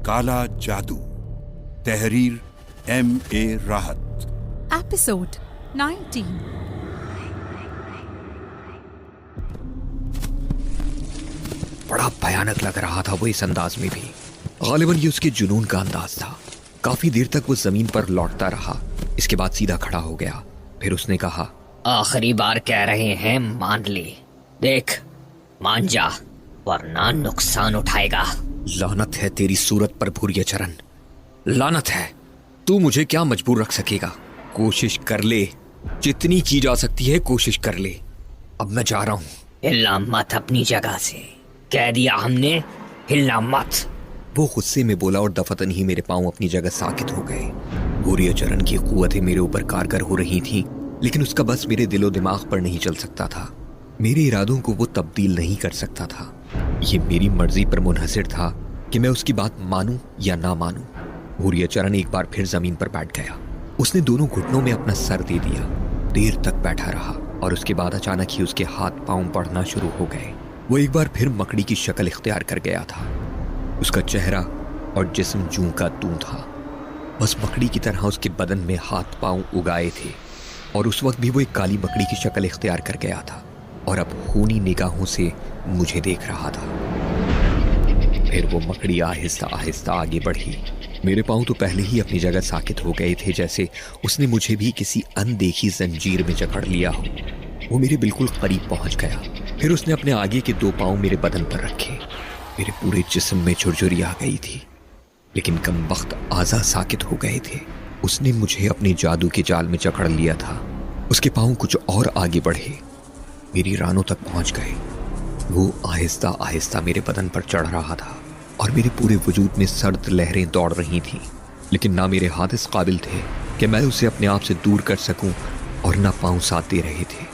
काला जादू, तहरीर M.A. राहत। एपिसोड 19। बड़ा भयानक लग रहा था वो इस अंदाज में भी। गालिबन ये उसके जुनून का अंदाज था। काफी देर तक वो जमीन पर लौटता रहा, इसके बाद सीधा खड़ा हो गया। फिर उसने कहा, आखिरी बार कह रहे हैं, मान ले। देख, मान जा वरना नुकसान उठाएगा। लानत है तेरी सूरत पर भूरिया चरण, लानत है। तू मुझे क्या मजबूर रख सकेगा? कोशिश कर ले, जितनी की जा सकती है कोशिश कर ले। अब मैं जा रहा हूँ। हिलना मत अपनी जगह से, कह दिया हमने, हिलना मत। वो गुस्से में बोला और दफतन ही मेरे पांव अपनी जगह साकित हो गए। भूरिया चरण की कुव्वतें मेरे ऊपर कारगर हो रही थीं, लेकिन उसका बस मेरे दिलो दिमाग पर नहीं चल सकता था। मेरे इरादों को वो तब्दील नहीं कर सकता था। ये मेरी मर्जी पर मुनहसिर था कि मैं उसकी बात मानूं या ना मानूं। भूरिया चरण एक बार फिर जमीन पर बैठ गया। उसने दोनों घुटनों में अपना सर दे दिया। देर तक बैठा रहा और उसके बाद अचानक ही उसके हाथ पांव बढ़ना शुरू हो गए। वो एक बार फिर मकड़ी की शक्ल इख्तियार कर गया था। उसका चेहरा और जिस्म जूं का तूं था। बस मकड़ी की तरह उसके बदन में हाथ पांव उगाए थे और उस वक्त भी वो एक काली मकड़ी की शक्ल इख्तियार कर गया था और अब खूनी निगाहों से मुझे देख रहा था। फिर वो मकड़ी आहिस्ता आहिस्ता आगे बढ़ी। मेरे पांव तो पहले ही अपनी जगह साकित हो गए थे, जैसे उसने मुझे भी किसी अनदेखी जंजीर में जकड़ लिया हो। वो मेरे बिल्कुल करीब पहुंच गया। फिर उसने अपने आगे के दो पांव मेरे बदन पर रखे। मेरे पूरे जिस्म में झुरझुरी आ गई थी, लेकिन कम वक्त आज़ा साकित हो गए थे। उसने मुझे अपने जादू के जाल में जकड़ लिया था। उसके पांव कुछ और आगे बढ़े, मेरी रानों तक पहुंच गए। वो आहिस्ता आहिस्ता मेरे बदन पर चढ़ रहा था और मेरे पूरे वजूद में सर्द लहरें दौड़ रही थीं, लेकिन ना मेरे हाथ इस काबिल थे कि मैं उसे अपने आप से दूर कर सकूं और ना पांव साथ दे रहे थे।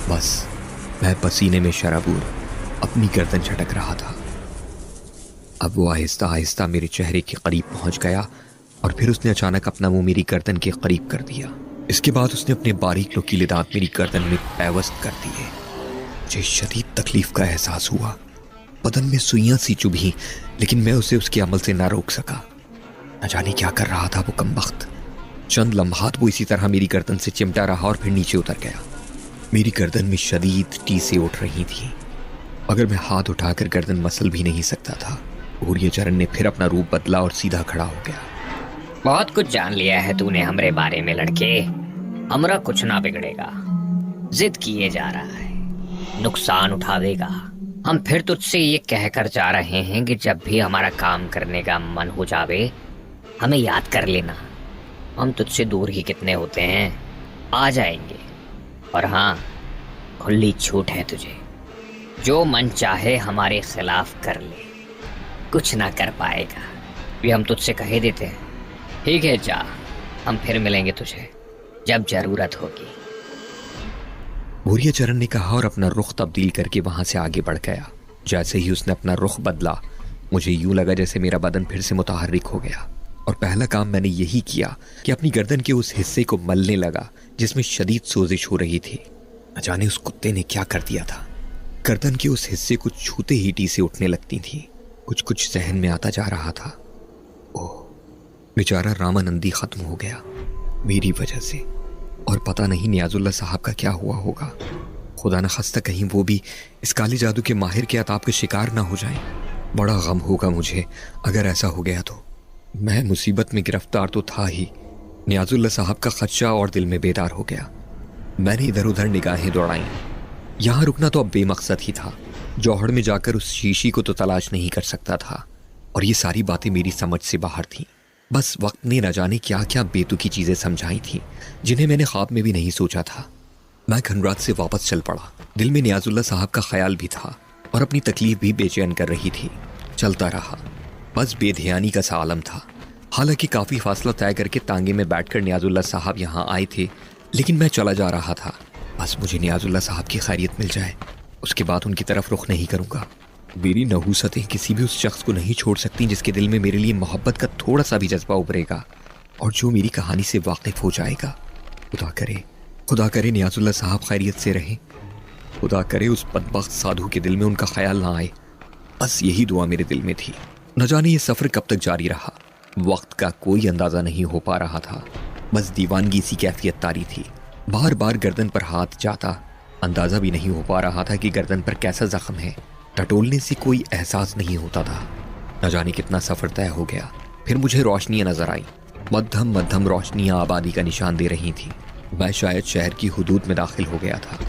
बस मैं पसीने में शराबूर अपनी गर्दन झटक रहा था। अब वो आहिस्ता आहिस्ता मेरे चेहरे के करीब पहुंच गया और फिर उसने अचानक अपना मुंह मेरी गर्दन के करीब कर दिया। इसके बाद उसने अपने बारीक नुकीले दांत मेरी गर्दन में पैवस्त कर दिए। मुझे शदीद तकलीफ का एहसास हुआ। बदन में सुइयां सी चुभी, लेकिन मैं उसे उसके अमल से ना रोक सका। न जाने क्या कर रहा था वो कमबख्त। चंद लम्हात वो इसी तरह मेरी गर्दन से चिमटा रहा और फिर नीचे उतर गया। मेरी गर्दन में शदीद टीसें उठ रही थी, मगर मैं हाथ उठाकर गर्दन मसल भी नहीं सकता था। भूरिया चरण ने फिर अपना रूप बदला और सीधा खड़ा हो गया। बहुत कुछ जान लिया है तूने हमरे बारे में लड़के। हमरा कुछ ना बिगड़ेगा। जिद किए जा रहा है, नुकसान उठावेगा। हम फिर तुझसे ये कहकर जा रहे हैं कि जब भी हमारा काम करने का मन हो जावे, हमें याद कर लेना। हम तुझसे दूर ही कितने होते हैं, आ जाएंगे। और हाँ, खुली छूट है तुझे। जो मन चाहे हमारे खिलाफ कर ले, कुछ ना कर पाएगा। ये हम तुझसे कहे देते हैं। ठीक है, जा, हम फिर मिलेंगे तुझे जब जरूरत होगी। भूरिया चरण ने कहा और अपना रुख तब्दील करके वहां से आगे बढ़ गया। जैसे ही उसने अपना रुख बदला, मुझे यूं लगा जैसे मेरा बदन फिर से मुतहर्रिक हो गया और पहला काम मैंने यही किया कि अपनी गर्दन के उस हिस्से को मलने लगा जिसमें शदीद सोजिश हो रही थी। न जाने उस कुत्ते ने क्या कर दिया था। गर्दन के उस हिस्से को छूते ही टीसें उठने लगती थी। कुछ कुछ जहन में आता जा रहा था। ओह, बेचारा रामानंदी खत्म हो गया मेरी वजह से, और पता नहीं नियाजुल्लाह साहब का क्या हुआ होगा। खुदा न खस्ता कहीं वो भी इस काले जादू के माहिर के अताब के शिकार ना हो जाएं। बड़ा गम होगा मुझे अगर ऐसा हो गया तो। मैं मुसीबत में गिरफ्तार तो था ही, नियाजुल्लाह साहब का खदशा और दिल में बेदार हो गया। मैंने इधर उधर निगाहें दौड़ाई। यहाँ रुकना तो अब बेमकसद ही था। जौहर में जाकर उस शीशी को तो तलाश नहीं कर सकता था, और ये सारी बातें मेरी समझ से बाहर थीं। बस वक्त ने न जाने क्या क्या बेतुकी चीजें समझाई थीं जिन्हें मैंने ख्वाब में भी नहीं सोचा था। मैं खंडरात से वापस चल पड़ा। दिल में नियाजुल्लाह साहब का ख्याल भी था और अपनी तकलीफ भी बेचैन कर रही थी। चलता रहा, बस बेध्यानी का सा आलम था। हालांकि काफी फासला तय करके तांगे में बैठकर नियाजुल्लाह साहब यहाँ आए थे, लेकिन मैं चला जा रहा था। बस मुझे नियाजुल्लाह साहब की खैरियत मिल जाए, उसके बाद उनकी तरफ रुख नहीं करूंगा। मेरी नहूसतें किसी भी उस शख्स को नहीं छोड़ सकती जिसके दिल में मेरे लिए मोहब्बत का थोड़ा सा भी जज्बा उभरेगा और जो मेरी कहानी से वाकिफ हो जाएगा। खुदा करे नियाजुल्लाह साहब खैरियत से रहें। खुदा करे उस बदबख्त साधु के दिल में उनका ख्याल ना आए। बस यही दुआ मेरे दिल में थी। न जाने ये सफ़र कब तक जारी रहा। वक्त का कोई अंदाज़ा नहीं हो पा रहा था। बस दीवानगी सी कैफियत तारी थी। बार बार गर्दन पर हाथ जाता, अंदाज़ा भी नहीं हो पा रहा था कि गर्दन पर कैसा जख्म है। टटोलने से कोई एहसास नहीं होता था। न जाने कितना सफ़र तय हो गया। फिर मुझे रोशनियाँ नजर आई। मध्यम मध्यम रोशनियाँ आबादी का निशान दे रही थी। मैं शायद शहर की हुदूद में दाखिल हो गया था।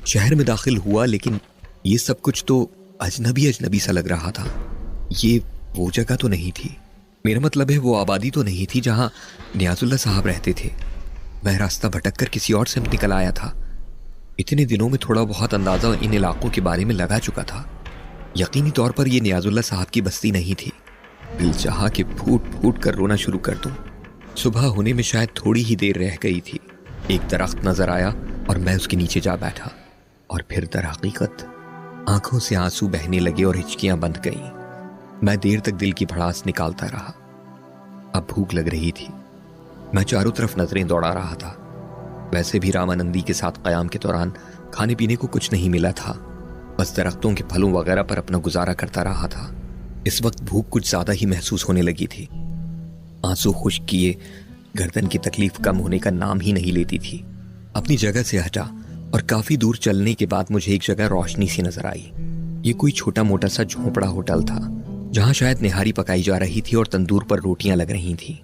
शहर में दाखिल हुआ, लेकिन ये सब कुछ तो अजनबी अजनबी सा लग रहा था। ये वो जगह तो नहीं थी। मेरा मतलब है वो आबादी तो नहीं थी जहां नियाजुल्लाह साहब रहते थे। मैं रास्ता भटक कर किसी और से निकल आया था। इतने दिनों में थोड़ा बहुत अंदाज़ा इन इलाकों के बारे में लगा चुका था। यकीनी तौर पर यह नियाजुल्लाह साहब की बस्ती नहीं थी। दिल चाहा कि फूट फूट कर रोना शुरू कर दूं। सुबह होने में शायद थोड़ी ही देर रह गई थी। एक दरख्त नजर आया और मैं उसके नीचे जा बैठा। और फिर दरहकीकत आंखों से आंसू बहने लगे और हिचकियां बंध गईं। मैं देर तक दिल की भड़ास निकालता रहा। अब भूख लग रही थी। मैं चारों तरफ नजरें दौड़ा रहा था। वैसे भी रामानंदी के साथ कयाम के दौरान खाने पीने को कुछ नहीं मिला था। बस दरख्तों के फलों वगैरह पर अपना गुजारा करता रहा था। इस वक्त भूख कुछ ज्यादा ही महसूस होने लगी थी। आंसू खुश्क किए गर्दन की तकलीफ कम होने का नाम ही नहीं लेती थी। अपनी जगह से हटा और काफी दूर चलने के बाद मुझे एक जगह रोशनी सी नजर आई। ये कोई छोटा मोटा सा झोंपड़ा होटल था, जहां शायद निहारी पकाई जा रही थी और तंदूर पर रोटियां लग रही थीं।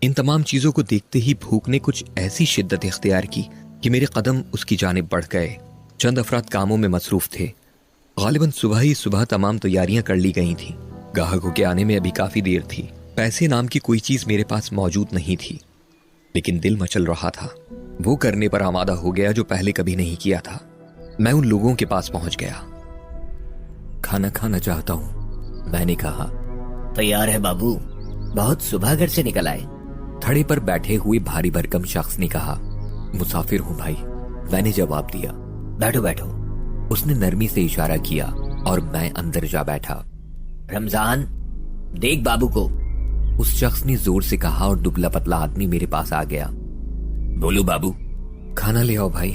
इन तमाम चीजों को देखते ही भूख ने कुछ ऐसी शिद्दत इख्तियार की कि मेरे कदम उसकी जानिब बढ़ गए। चंद अफराद कामों में मसरूफ थे। गालिबन सुबह ही सुबह तमाम तैयारियां कर ली गई थीं। ग्राहकों के आने में अभी काफी देर थी। पैसे नाम की कोई चीज मेरे पास मौजूद नहीं थी, लेकिन दिल मचल रहा था। वो करने पर आमादा हो गया जो पहले कभी नहीं किया था। मैं उन लोगों के पास पहुंच गया। खाना खाना चाहता हूं, मैंने कहा। तैयार है बाबू, बहुत सुबह घर से निकल आए। थड़े पर बैठे हुए भारी भरकम शख्स ने कहा। मुसाफिर हूं भाई, मैंने जवाब दिया। बैठो बैठो। उसने नरमी से इशारा किया और मैं अंदर जा बैठा। रमजान, देख बाबू को। उस शख्स ने जोर से कहा और दुबला पतला आदमी मेरे पास आ गया। बोलो बाबू। खाना ले आओ भाई,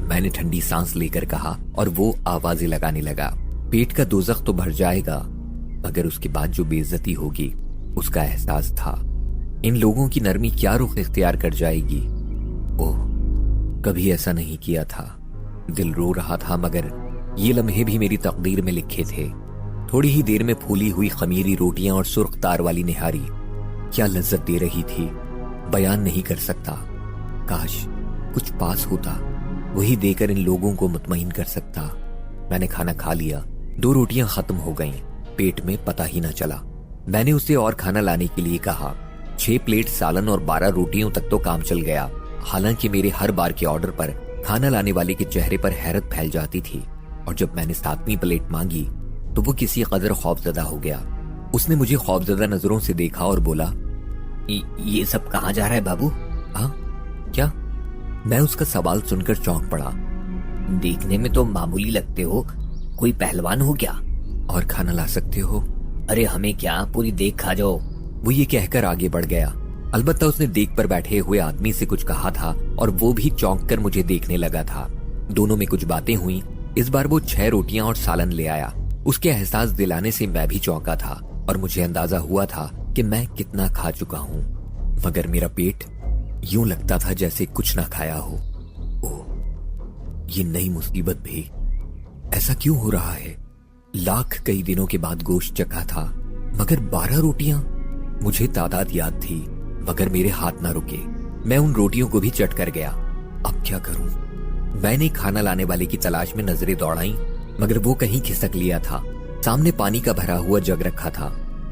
मैंने ठंडी सांस लेकर कहा और वो आवाजें लगाने लगा। पेट का दोजख तो भर जाएगा, मगर उसके बाद जो बेइज्जती होगी उसका एहसास था। इन लोगों की नरमी क्या रुख इख्तियार कर जाएगी। ओह, कभी ऐसा नहीं किया था। दिल रो रहा था, मगर ये लम्हे भी मेरी तकदीर में लिखे थे। थोड़ी ही देर में फूली हुई खमीरी रोटियां और सुर्ख तार वाली निहारी क्या लज्जत दे रही थी, बयान नहीं कर सकता। काश कुछ पास होता, वही देकर इन लोगों को मुतमईन कर सकता। मैंने खाना खा लिया। 2 रोटियां खत्म हो गईं, पेट में पता ही न चला। मैंने उसे और खाना लाने के लिए कहा। 6 प्लेट सालन और 12 रोटियों तक तो काम चल गया। हालांकि मेरे हर बार के ऑर्डर पर खाना लाने वाले के चेहरे पर हैरत फैल जाती थी, और जब मैंने 7वीं प्लेट मांगी तो वो किसी कदर खौफजदा हो गया। उसने मुझे खौफजदा नजरों से देखा और बोला, ये सब कहाँ जा रहा है बाबू? हाँ क्या? मैं उसका सवाल सुनकर चौंक पड़ा। देखने में तो मामूली लगते हो, कोई पहलवान हो क्या? और खाना ला सकते हो? अरे हमें क्या, पूरी देख खा जाओ। वो ये कहकर आगे बढ़ गया। अलबत्ता उसने देख पर बैठे हुए आदमी से कुछ कहा था और वो भी चौंक कर मुझे देखने लगा था। दोनों में कुछ बातें हुई। इस बार वो 6 रोटियां और सालन ले आया। उसके एहसास दिलाने से मैं भी चौंका था और मुझे अंदाजा हुआ था कि मैं कितना खा चुका हूँ, मगर मेरा पेट यूं लगता था जैसे कुछ ना खाया हो। ओह, ये नई मुसीबत भी। ऐसा क्यों हो रहा है? लाख कई दिनों के बाद गोश्त चखा था, मगर 12 रोटियां। मुझे तादाद याद थी, मगर मेरे हाथ ना रुके। मैं उन रोटियों को भी चट कर गया। अब क्या करूं? मैंने खाना लाने वाले की तलाश में नजरें दौड़ाई, मगर वो कहीं खिसक लिया था। सामने पानी का भरा हुआ जग रखा था।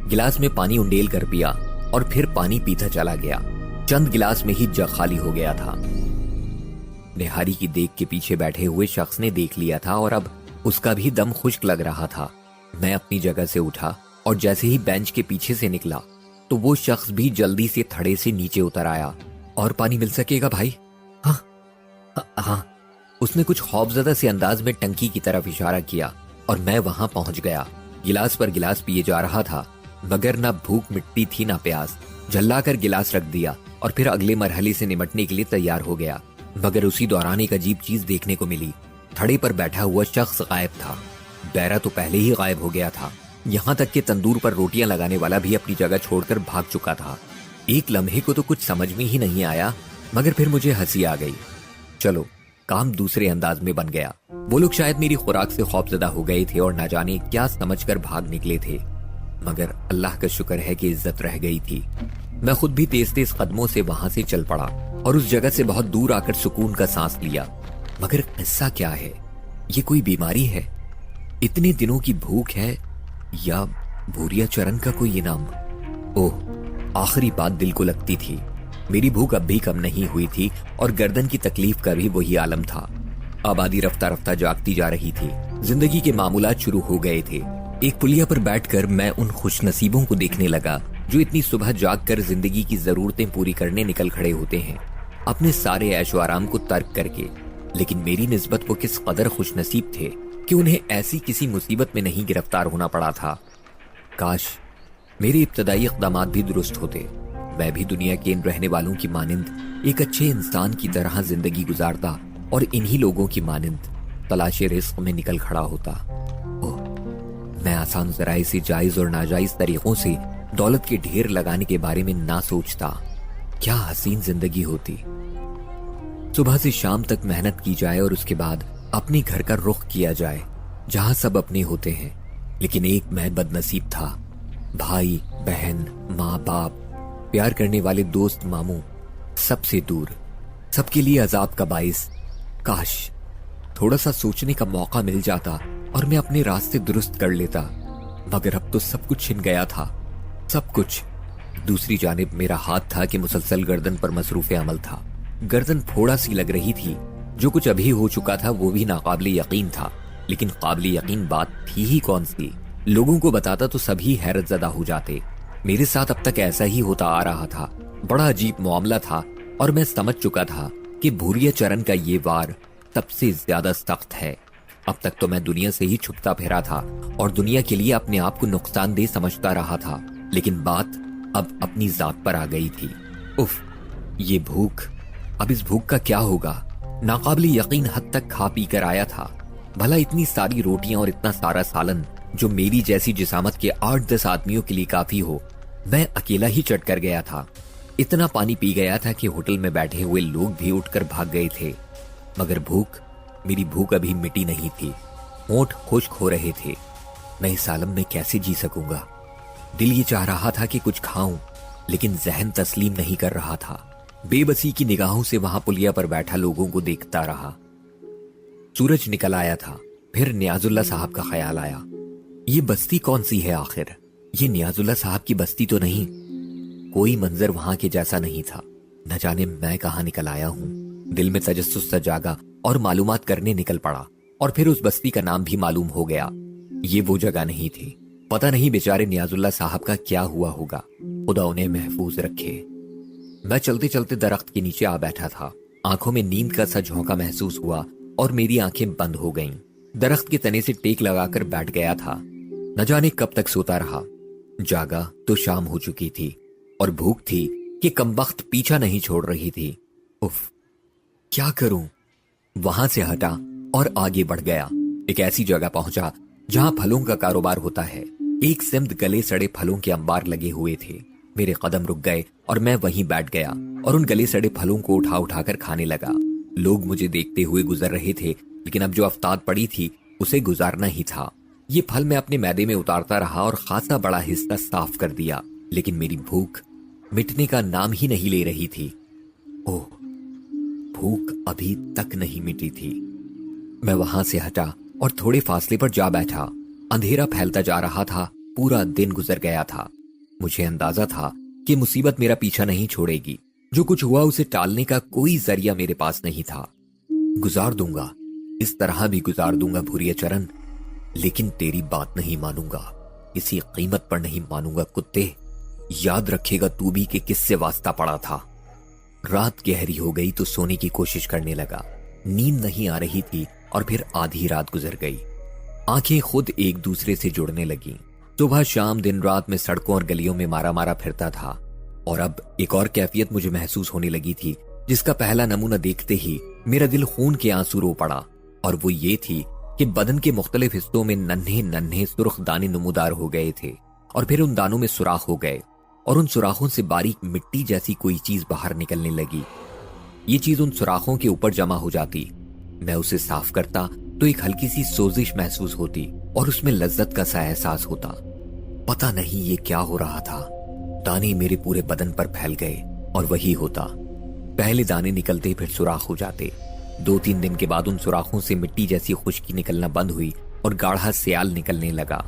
गिलास में पानी उंडेल कर पिया और फिर पानी पीता चला गया। चंद गिलास में ही जग खाली हो गया था। निहारी की देख के पीछे बैठे हुए शख्स ने देख लिया था और अब उसका भी दम खुश्क लग रहा था। मैं अपनी जगह से उठा और जैसे ही बेंच के पीछे से निकला तो वो शख्स भी जल्दी से थड़े से नीचे उतर आया। और पानी मिल सकेगा भाई? हाँ। उसने कुछ खौफजदा से अंदाज में टंकी की तरफ इशारा किया और मैं वहां पहुंच गया। गिलास पर गिलास पिए जा रहा था, मगर ना भूख मिटती थी ना प्यास। झल्लाकर गिलास रख दिया और फिर अगले मरहले से निपटने के लिए तैयार हो गया। मगर उसी दौरान एक अजीब चीज देखने को मिली। थड़े पर बैठा हुआ शख्स गायब था। बैरा तो पहले ही गायब हो गया था। यहाँ तक कि तंदूर पर रोटियां लगाने वाला भी अपनी जगह छोड़कर भाग चुका था। एक लम्हे को तो कुछ समझ में ही नहीं आया, मगर फिर मुझे हंसी आ गई। चलो, काम दूसरे अंदाज में बन गया। वो लोग शायद मेरी खुराक से खौफजदा हो गए थे और ना जाने क्या समझकर भाग निकले थे, मगर अल्लाह का शुक्र है कि इज्जत रह गई थी। मैं खुद भी तेज तेज कदमों से वहां से चल पड़ा और उस जगह से बहुत दूर आकर सुकून का सांस लिया। मगर किस्सा क्या है? ये कोई बीमारी है? इतने दिनों की भूख है या भूरिया चरण का कोई इनाम? ओह, आखिरी बात दिल को लगती थी। मेरी भूख अब भी कम नहीं हुई थी और गर्दन की तकलीफ का भी वही आलम था। आबादी रफ्ता रफ्ता जागती जा रही थी। जिंदगी के मामूलात शुरू हो गए थे। एक पुलिया पर बैठकर मैं उन खुशनसीबों को देखने लगा जो इतनी सुबह जागकर जिंदगी की जरूरतें पूरी करने निकल खड़े होते हैं, अपने सारे ऐशो आराम को तर्क करके। लेकिन मेरी निस्बत वो किस कदर खुशनसीब थे कि उन्हें ऐसी किसी मुसीबत में नहीं गिरफ्तार होना पड़ा था। काश मेरे इब्तदाई इक़दामात भी दुरुस्त होते, मैं भी दुनिया के इन रहने वालों की मानिंद एक अच्छे इंसान की तरह जिंदगी गुजारता और इन्हीं लोगों की मानिंद तलाशे रिस्क में निकल खड़ा होता। ओह, मैं आसान जराए से जायज और नाजायज तरीकों से दौलत के ढेर लगाने के बारे में ना सोचता। क्या हसीन जिंदगी होती। सुबह से शाम तक मेहनत की जाए और उसके बाद अपने घर का रुख किया जाए जहां सब अपने होते हैं। लेकिन एक मैं बदनसीब था। भाई बहन, माँ बाप, प्यार करने वाले दोस्त मामू, सबसे दूर, सबके लिए अजाब का बाइस। काश थोड़ा सा सोचने का मौका मिल जाता और मैं अपने रास्ते दुरुस्त कर लेता, मगर अब तो सब कुछ छिन गया था, सब कुछ। दूसरी जानिब मेरा हाथ था कि मुसलसल गर्दन पर मसरूफ अमल था। गर्दन फोड़ा सी लग रही थी। जो कुछ अभी हो चुका था वो भी नाकाबिले यकीन था, लेकिन काबिले यकीन बात थी ही कौन सी? लोगों को बताता तो सभी हैरत ज़दा हो जाते। मेरे साथ अब तक ऐसा ही होता आ रहा था। बड़ा अजीब मामला था और मैं समझ चुका था कि भूरिया चरण का ये वार सबसे ज्यादा सख्त है। अब तक तो मैं दुनिया से ही छुपता फिरा था और दुनिया के लिए अपने आप को नुकसानदेह समझता रहा था, लेकिन बात अब अपनी जात पर आ गई थी। उफ, ये भूख, अब इस भूख का क्या होगा? नाकाबिले यकीन हद तक खा पी कर आया था। भला इतनी सारी रोटियां और इतना सारा सालन जो मेरी जैसी जिसामत के 8-10 आदमियों के लिए काफी हो, मैं अकेला ही चट कर गया था। इतना पानी पी गया था कि होटल में बैठे हुए लोग भी उठकर भाग गए थे। मगर भूख, मेरी भूख अभी मिटी नहीं थी। होंठ खुश्क हो रहे थे। मैं इस आलम में कैसे जी सकूंगा? दिल ये चाह रहा था कि कुछ खाऊं, लेकिन जहन तस्लीम नहीं कर रहा था। बेबसी की निगाहों से वहां पुलिया पर बैठा लोगों को देखता रहा। सूरज निकल आया था। फिर नियाजुल्लाह साहब का ख्याल आया, ये बस्ती कौन सी है आखिर? ये नियाजुल्लाह साहब की बस्ती तो नहीं? कोई मंजर वहां के जैसा नहीं था। न जाने मैं कहां निकल आया हूं। दिल में तजस्सुस सा जागा और मालूमात करने निकल पड़ा, और फिर उस बस्ती का नाम भी मालूम हो गया। ये वो जगह नहीं थी। पता नहीं बेचारे नियाजुल्लाह साहब का क्या हुआ होगा। खुदा उन्हें महफूज रखे। मैं चलते चलते दरख्त के नीचे आ बैठा था। आंखों में नींद का सा झोंका महसूस हुआ और मेरी आंखें बंद हो गईं। दरख्त के तने से टेक लगाकर बैठ गया था। न जाने कब तक सोता रहा। जागा तो शाम हो चुकी थी और भूख थी कि कमबख्त पीछा नहीं छोड़ रही थी। उफ, क्या करूं? वहां से हटा और आगे बढ़ गया। एक ऐसी जगह पहुंचा जहां फलों का कारोबार होता है। एक सिमत गले सड़े फलों के अंबार लगे हुए थे। मेरे कदम रुक गए और मैं वहीं बैठ गया और उन गले सड़े फलों को उठा उठाकर खाने लगा। लोग मुझे देखते हुए गुजर रहे थे, लेकिन अब जो अफ्ताब पड़ी थी उसे गुजारना ही था। ये फल मैं अपने मैदे में उतारता रहा और खासा बड़ा हिस्सा साफ कर दिया, लेकिन मेरी भूख मिटने का नाम ही नहीं ले रही थी। ओह, भूख अभी तक नहीं मिटी थी। मैं वहां से हटा और थोड़े फासले पर जा बैठा। अंधेरा फैलता जा रहा था। पूरा दिन गुजर गया था। मुझे अंदाजा था कि मुसीबत मेरा पीछा नहीं छोड़ेगी। जो कुछ हुआ उसे टालने का कोई जरिया मेरे पास नहीं था। गुजार दूंगा, इस तरह भी गुजार दूंगा भूरिया चरण, लेकिन तेरी बात नहीं मानूंगा। किसी कीमत पर नहीं मानूंगा कुत्ते। याद रखेगा तू भी कि किससे वास्ता पड़ा था। रात गहरी हो गई तो सोने की कोशिश करने लगा। नींद नहीं आ रही थी और फिर आधी रात गुजर गई। आंखें खुद एक दूसरे से जुड़ने लगी। सुबह शाम दिन रात में सड़कों और गलियों में मारा मारा फिरता था। और अब एक और कैफियत मुझे महसूस होने लगी थी, जिसका पहला नमूना देखते ही मेरा दिल खून के आंसू रो पड़ा। और वो ये थी कि बदन के मुख्तलिफ हिस्सों में नन्हे नन्हे सुर्ख दाने नमूदार हो गए थे और फिर उन दानों में सुराख हो गए और उन सुराखों से बारीक मिट्टी जैसी कोई चीज बाहर निकलने लगी। ये चीज उन सुराखों के ऊपर जमा हो जाती। मैं उसे साफ करता तो एक हल्की सी सोजिश महसूस होती और उसमें लज्जत का सा एहसास होता। पता नहीं ये क्या हो रहा था। दाने मेरे पूरे बदन पर फैल गए और वही होता। पहले दाने निकलते फिर सुराख हो जाते। 2-3 दिन के बाद उन सुराखों से मिट्टी जैसी खुश्की निकलना बंद हुई और गाढ़ा स्याल निकलने लगा।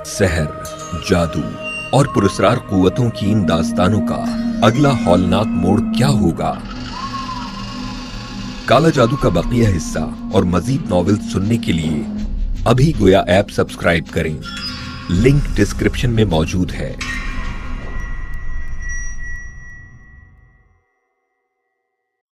सहर, जादू और पुरस्कार कुव्वतों की इन दास्तानों का अगला हौलनाक मोड़ क्या होगा? काला जादू का बकिया हिस्सा और मजीद नॉवेल सुनने के लिए अभी गोया ऐप सब्सक्राइब करें। लिंक डिस्क्रिप्शन में मौजूद है।